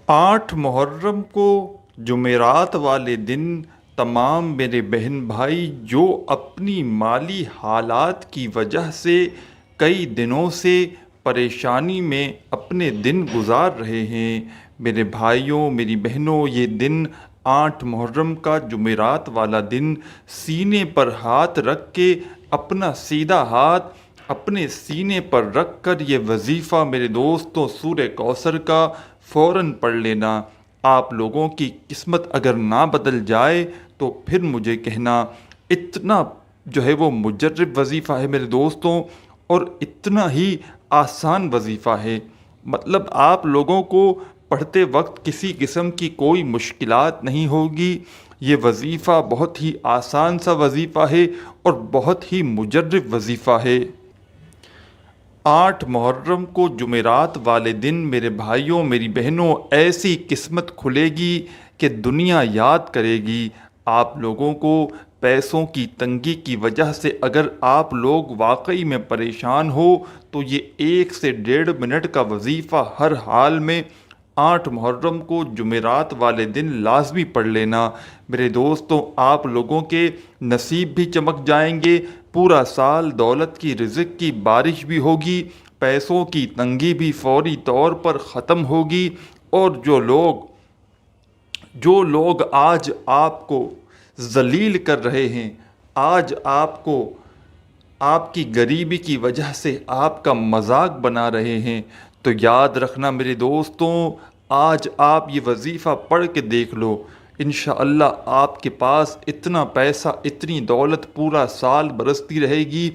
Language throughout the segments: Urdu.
8 محرم کو جمعرات والے دن تمام میرے بہن بھائی جو اپنی مالی حالات کی وجہ سے کئی دنوں سے پریشانی میں اپنے دن گزار رہے ہیں، میرے بھائیوں میری بہنوں، یہ دن 8 محرم کا جمعرات والا دن سینے پر ہاتھ رکھ کے اپنا سیدھا ہاتھ اپنے سینے پر رکھ کر یہ وظیفہ میرے دوستوں سورہ کوثر کا فوراً پڑھ لینا۔ آپ لوگوں کی قسمت اگر نہ بدل جائے تو پھر مجھے کہنا۔ اتنا جو ہے وہ مجرب وظیفہ ہے میرے دوستوں، اور اتنا ہی آسان وظیفہ ہے۔ مطلب آپ لوگوں کو پڑھتے وقت کسی قسم کی کوئی مشکلات نہیں ہوگی۔ یہ وظیفہ بہت ہی آسان سا وظیفہ ہے اور بہت ہی مجرب وظیفہ ہے۔ 8 محرم کو جمعرات والے دن میرے بھائیوں میری بہنوں ایسی قسمت کھلے گی کہ دنیا یاد کرے گی۔ آپ لوگوں کو پیسوں کی تنگی کی وجہ سے اگر آپ لوگ واقعی میں پریشان ہو تو یہ 1 سے 1.5 منٹ کا وظیفہ ہر حال میں 8 محرم کو جمعرات والے دن لازمی پڑھ لینا۔ میرے دوستوں آپ لوگوں کے نصیب بھی چمک جائیں گے، پورا سال دولت کی رزق کی بارش بھی ہوگی، پیسوں کی تنگی بھی فوری طور پر ختم ہوگی، اور جو لوگ آج آپ کو ذلیل کر رہے ہیں، آج آپ کو آپ کی غریبی کی وجہ سے آپ کا مذاق بنا رہے ہیں، تو یاد رکھنا میرے دوستوں، آج آپ یہ وظیفہ پڑھ کے دیکھ لو، انشاءاللہ آپ کے پاس اتنا پیسہ اتنی دولت پورا سال برستی رہے گی،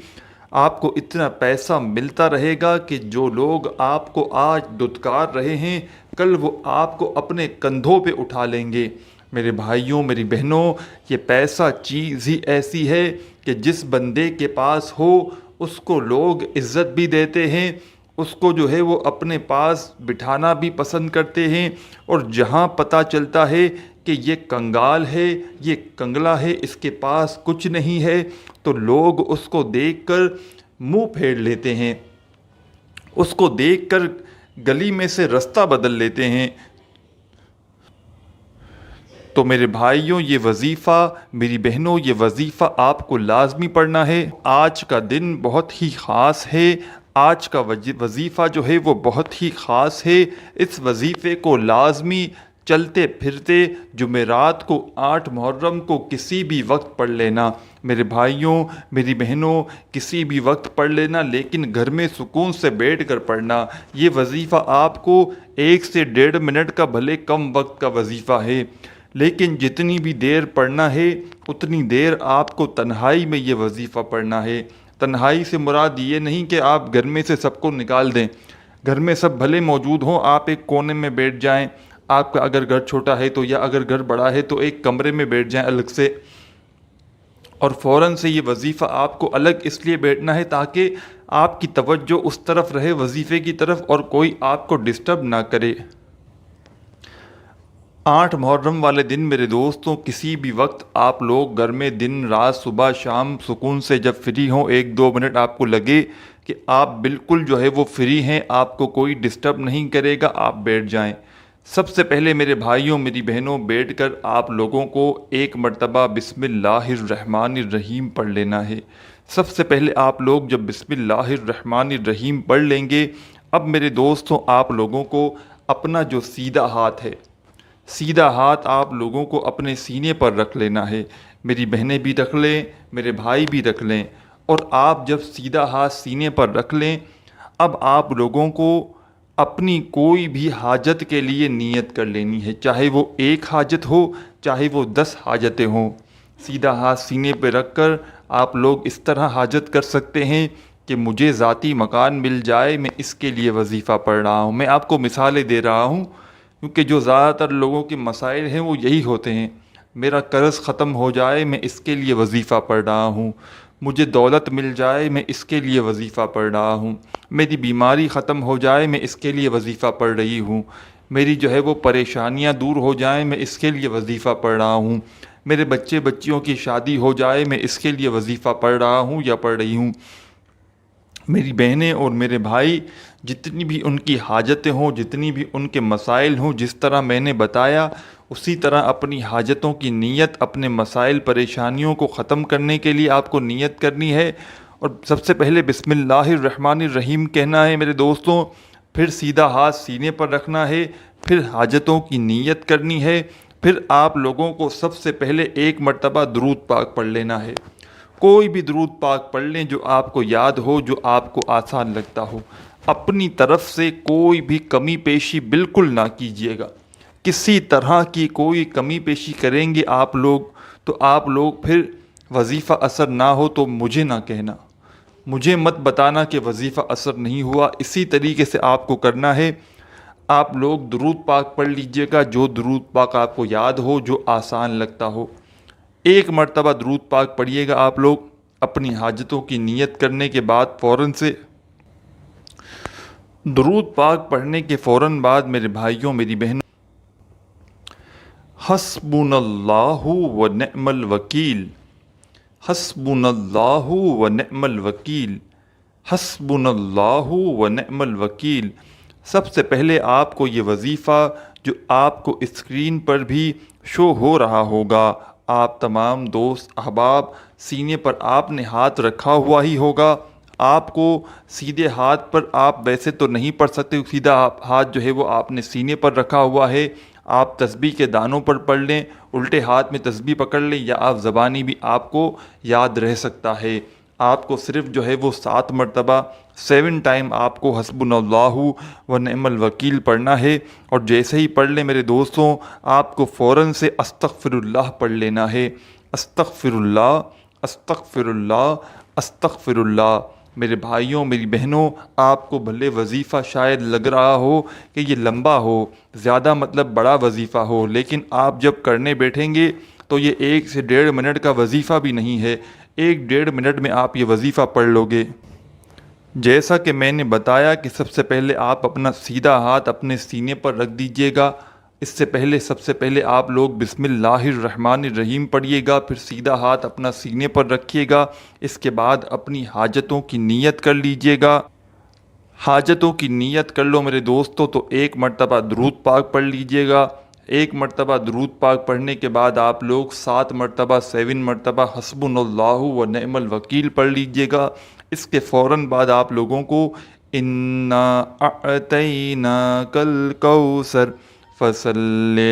آپ کو اتنا پیسہ ملتا رہے گا کہ جو لوگ آپ کو آج دھتکار رہے ہیں کل وہ آپ کو اپنے کندھوں پہ اٹھا لیں گے۔ میرے بھائیوں میری بہنوں، یہ پیسہ چیز ہی ایسی ہے کہ جس بندے کے پاس ہو اس کو لوگ عزت بھی دیتے ہیں، اس کو جو ہے وہ اپنے پاس بٹھانا بھی پسند کرتے ہیں، اور جہاں پتہ چلتا ہے کہ یہ کنگال ہے، یہ کنگلا ہے، اس کے پاس کچھ نہیں ہے، تو لوگ اس کو دیکھ کر منہ پھیر لیتے ہیں، اس کو دیکھ کر گلی میں سے رستہ بدل لیتے ہیں۔ تو میرے بھائیوں یہ وظیفہ میری بہنوں یہ وظیفہ آپ کو لازمی پڑھنا ہے۔ آج کا دن بہت ہی خاص ہے، آج کا وظیفہ جو ہے وہ بہت ہی خاص ہے۔ اس وظیفے کو لازمی چلتے پھرتے جمعرات کو 8 محرم کو کسی بھی وقت پڑھ لینا۔ میرے بھائیوں میری بہنوں کسی بھی وقت پڑھ لینا، لیکن گھر میں سکون سے بیٹھ کر پڑھنا۔ یہ وظیفہ آپ کو 1 سے 1.5 منٹ کا بھلے کم وقت کا وظیفہ ہے، لیکن جتنی بھی دیر پڑھنا ہے اتنی دیر آپ کو تنہائی میں یہ وظیفہ پڑھنا ہے۔ تنہائی سے مراد یہ نہیں کہ آپ گھر میں سے سب کو نکال دیں، گھر میں سب بھلے موجود ہوں، آپ ایک کونے میں بیٹھ جائیں، آپ کا اگر گھر چھوٹا ہے تو، یا اگر گھر بڑا ہے تو ایک کمرے میں بیٹھ جائیں الگ سے، اور فوراً سے یہ وظیفہ آپ کو الگ اس لیے بیٹھنا ہے تاکہ آپ کی توجہ اس طرف رہے وظیفے کی طرف، اور کوئی آپ کو ڈسٹرب نہ کرے۔ 8 محرم والے دن میرے دوستوں کسی بھی وقت آپ لوگ گھر میں دن رات صبح شام سکون سے جب فری ہوں، 1-2 منٹ آپ کو لگے کہ آپ بالکل جو ہے وہ فری ہیں، آپ کو کوئی ڈسٹرب نہیں کرے گا، آپ بیٹھ جائیں۔ سب سے پہلے میرے بھائیوں میری بہنوں بیٹھ کر آپ لوگوں کو ایک مرتبہ بسم اللہ الرحمن الرحیم پڑھ لینا ہے۔ سب سے پہلے آپ لوگ جب بسم اللہ الرحمن الرحیم پڑھ لیں گے، اب میرے دوستوں آپ لوگوں کو اپنا جو سیدھا ہاتھ ہے، سیدھا ہاتھ آپ لوگوں کو اپنے سینے پر رکھ لینا ہے۔ میری بہنیں بھی رکھ لیں، میرے بھائی بھی رکھ لیں، اور آپ جب سیدھا ہاتھ سینے پر رکھ لیں، اب آپ لوگوں کو اپنی کوئی بھی حاجت کے لیے نیت کر لینی ہے، چاہے وہ 1 حاجت ہو چاہے وہ 10 حاجتیں ہوں۔ سیدھا ہاتھ سینے پہ رکھ کر آپ لوگ اس طرح حاجت کر سکتے ہیں کہ مجھے ذاتی مکان مل جائے، میں اس کے لیے وظیفہ پڑھ رہا ہوں۔ میں آپ کو مثالیں دے رہا ہوں کیونکہ جو زیادہ تر لوگوں کے مسائل ہیں وہ یہی ہوتے ہیں۔ میرا قرض ختم ہو جائے، میں اس کے لیے وظیفہ پڑھ رہا ہوں، مجھے دولت مل جائے، میں اس کے لیے وظیفہ پڑھ رہا ہوں، میری بیماری ختم ہو جائے، میں اس کے لیے وظیفہ پڑھ رہی ہوں، میری جو ہے وہ پریشانیاں دور ہو جائیں، میں اس کے لیے وظیفہ پڑھ رہا ہوں، میرے بچے بچیوں کی شادی ہو جائے، میں اس کے لیے وظیفہ پڑھ رہا ہوں یا پڑھ رہی ہوں۔ میری بہنیں اور میرے بھائی جتنی بھی ان کی حاجتیں ہوں، جتنی بھی ان کے مسائل ہوں، جس طرح میں نے بتایا اسی طرح اپنی حاجتوں کی نیت، اپنے مسائل پریشانیوں کو ختم کرنے کے لیے آپ کو نیت کرنی ہے۔ اور سب سے پہلے بسم اللہ الرحمن الرحیم کہنا ہے میرے دوستوں، پھر سیدھا ہاتھ سینے پر رکھنا ہے، پھر حاجتوں کی نیت کرنی ہے، پھر آپ لوگوں کو سب سے پہلے ایک مرتبہ درود پاک پڑھ لینا ہے۔ کوئی بھی درود پاک پڑھ لیں جو آپ کو یاد ہو، جو آپ کو آسان لگتا ہو۔ اپنی طرف سے کوئی بھی کمی پیشی بالکل نہ کیجیے گا۔ کسی طرح کی کوئی کمی پیشی کریں گے آپ لوگ تو آپ لوگ پھر وظیفہ اثر نہ ہو تو مجھے نہ کہنا، مجھے مت بتانا کہ وظیفہ اثر نہیں ہوا۔ اسی طریقے سے آپ کو کرنا ہے۔ آپ لوگ درود پاک پڑھ لیجئے گا، جو درود پاک آپ کو یاد ہو، جو آسان لگتا ہو۔ ایک مرتبہ درود پاک پڑھیے گا آپ لوگ اپنی حاجتوں کی نیت کرنے کے بعد فوراً سے۔ درود پاک پڑھنے کے فوراً بعد میرے بھائیوں، میری بہنوں، حسبنا اللہ و نعم الوکیل، حسبنا اللہ و نعم الوکیل، حسبنا اللہ و نعم الوکیل۔ سب سے پہلے آپ کو یہ وظیفہ جو آپ کو اسکرین پر بھی شو ہو رہا ہوگا، آپ تمام دوست احباب سینے پر آپ نے ہاتھ رکھا ہوا ہی ہوگا۔ آپ کو سیدھے ہاتھ پر آپ ویسے تو نہیں پڑھ سکتے، سیدھا ہاتھ جو ہے وہ آپ نے سینے پر رکھا ہوا ہے۔ آپ تسبیح کے دانوں پر پڑھ لیں، الٹے ہاتھ میں تسبیح پکڑ لیں، یا آپ زبانی بھی آپ کو یاد رہ سکتا ہے۔ آپ کو صرف جو ہے وہ 7 مرتبہ 7 ٹائم آپ کو حسبنا اللہ و نعم الوکیل پڑھنا ہے۔ اور جیسے ہی پڑھ لیں میرے دوستوں، آپ کو فوراً سے استغفر اللہ پڑھ لینا ہے۔ استغفر اللہ، استغفر اللہ، استغفر اللہ۔ میرے بھائیوں، میری بہنوں، آپ کو بھلے وظیفہ شاید لگ رہا ہو کہ یہ لمبا ہو، زیادہ مطلب بڑا وظیفہ ہو، لیکن آپ جب کرنے بیٹھیں گے تو یہ 1 سے 1.5 منٹ کا وظیفہ بھی نہیں ہے۔ 1-1.5 منٹ میں آپ یہ وظیفہ پڑھ لو گے۔ جیسا کہ میں نے بتایا کہ سب سے پہلے آپ اپنا سیدھا ہاتھ اپنے سینے پر رکھ دیجئے گا۔ اس سے پہلے سب سے پہلے آپ لوگ بسم اللہ الرحمن الرحیم پڑھیے گا، پھر سیدھا ہاتھ اپنا سینے پر رکھیے گا۔ اس کے بعد اپنی حاجتوں کی نیت کر لیجئے گا۔ حاجتوں کی نیت کر لو میرے دوستو تو 1 مرتبہ درود پاک پڑھ لیجئے گا۔ 1 مرتبہ درود پاک پڑھنے کے بعد آپ لوگ 7 مرتبہ 7 مرتبہ حسبنا اللہ و نعم الوکیل پڑھ لیجئے گا۔ اس کے فوراً بعد آپ لوگوں کو انا اعطیناک الکوثر فصل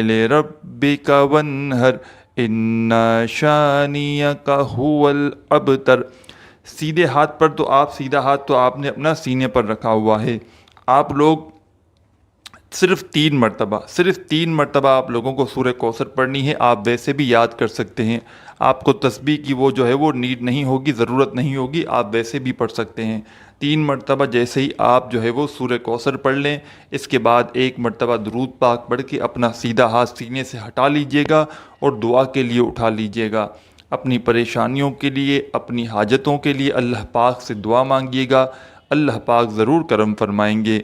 لربک وانحر ان شانیک هو الابتر۔ سیدھے ہاتھ پر تو آپ سیدھا ہاتھ تو آپ نے اپنا سینے پر رکھا ہوا ہے۔ آپ لوگ صرف 3 مرتبہ آپ لوگوں کو سورہ کوثر پڑھنی ہے۔ آپ ویسے بھی یاد کر سکتے ہیں، آپ کو تسبیح کی وہ جو ہے وہ نیڈ نہیں ہوگی، ضرورت نہیں ہوگی، آپ ویسے بھی پڑھ سکتے ہیں۔ 3 مرتبہ جیسے ہی آپ جو ہے وہ سورہ کوثر پڑھ لیں، اس کے بعد 1 مرتبہ درود پاک پڑھ کے اپنا سیدھا ہاتھ سینے سے ہٹا لیجئے گا اور دعا کے لیے اٹھا لیجئے گا۔ اپنی پریشانیوں کے لیے، اپنی حاجتوں کے لیے اللہ پاک سے دعا مانگیے گا، اللہ پاک ضرور کرم فرمائیں گے۔